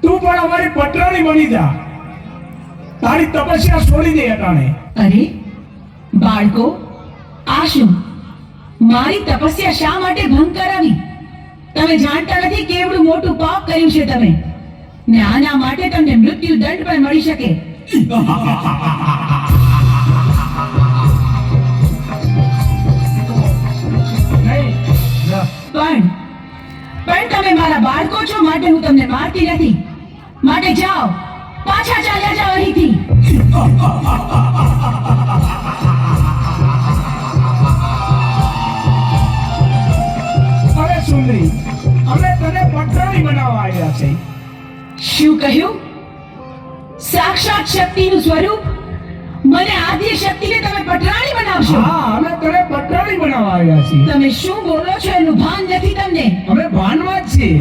તું પણ અમારી પટરાણી બની જા, તારી તપસ્યા છોડી દે અટાણે. અરે બાળકો, આ શું? મારી તપસ્યા શા માટે ભંગ કરાવી? તમે જાણતા નથી કેવડું મોટું પાપ કર્યું છે તમે, ને આના માટે તમને મૃત્યુ દંડ પણ મળી શકે. પણ તમે મારા બાળકો છો માટે હું તમને મારતી નથી. માટે જાઓ, પાછા ચાલ્યા જાઓ અહીંથી. અરે સુંદરી, અમે તને પટરાણી બનાવવા આવ્યા છે. શું કહ્યું? સાક્ષાત શક્તિનું સ્વરૂપ મને આદ્ય શક્તિને તમે પટરાણી બનાવશો? હા, અમે તને પટરાણી બનાવવા આવ્યા છીએ. તમે શું બોલો છો એનું ભાન નથી તમને? અમે ભાનમાં જ છીએ.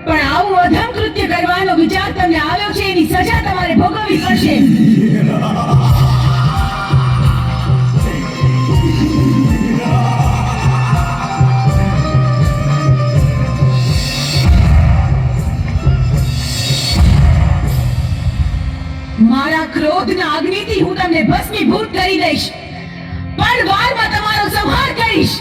પણ આવું અધમ કૃત્ય કરવાનો વિચાર તમને આવ્યો છે, એની સજા તમારે ભોગવવી પડશે. મારા ક્રોધના અગ્નિથી હું તમને ભસ્મીભૂત કરી દઈશ, પણ વારમાં તમારો સંહાર કરીશ.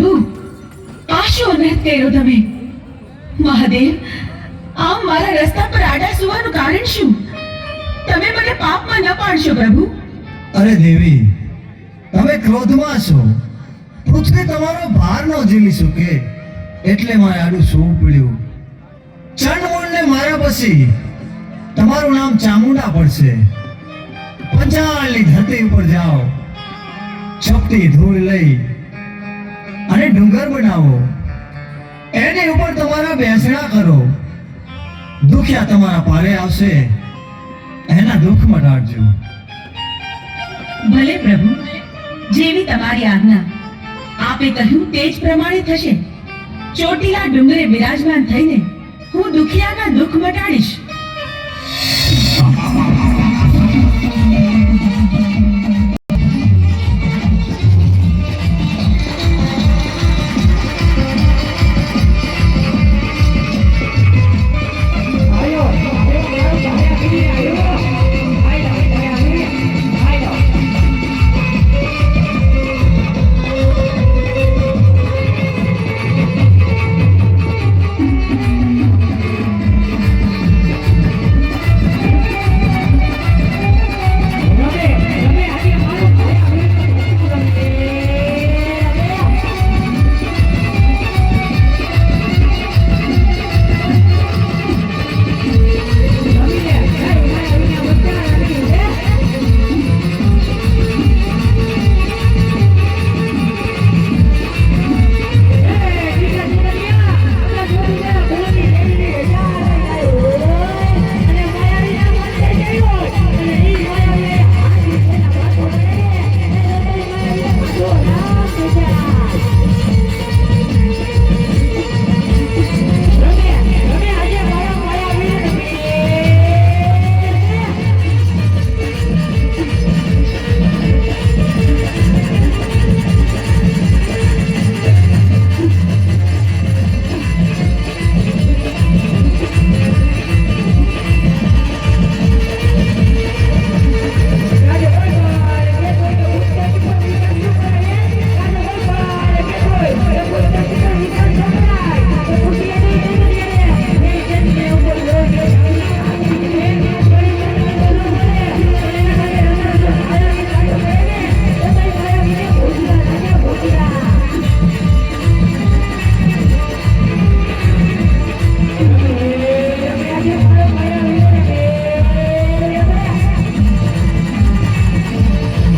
પ્રભુ, આ શું અનર્થ કર્યો તમે? મહાદેવ, આમ મારા રસ્તા પર આડા સુવાનું કારણ શું? તમે મને પાપમાં ન પાડશો પ્રભુ. અરે દેવી, તમે ક્રોધમાં છો. પૃથ્વી તમારો ભાર ન ઝીલી શકે એટલે મારે આડું સૂવું પડ્યું. ચંડમૂળને માર્યા પછી તમારું નામ ચામુંડા પડશે. પંચાળની ધરતી ઉપર જાઓ, ચપટી ધૂળ લઈ અને ડુંગર બનાવો, એની ઉપર તમારા બેસણા કરો. દુખ્યા તમારા પારે આવશે, એના દુઃખ મટાડજો. ભલે પ્રભુ, જેવી તમારી આજ્ઞા. આપે કહ્યું તે જ પ્રમાણે થશે. ચોટીલા ડુંગરે બિરાજમાન થઈને હું દુખિયાના દુઃખ મટાડીશ.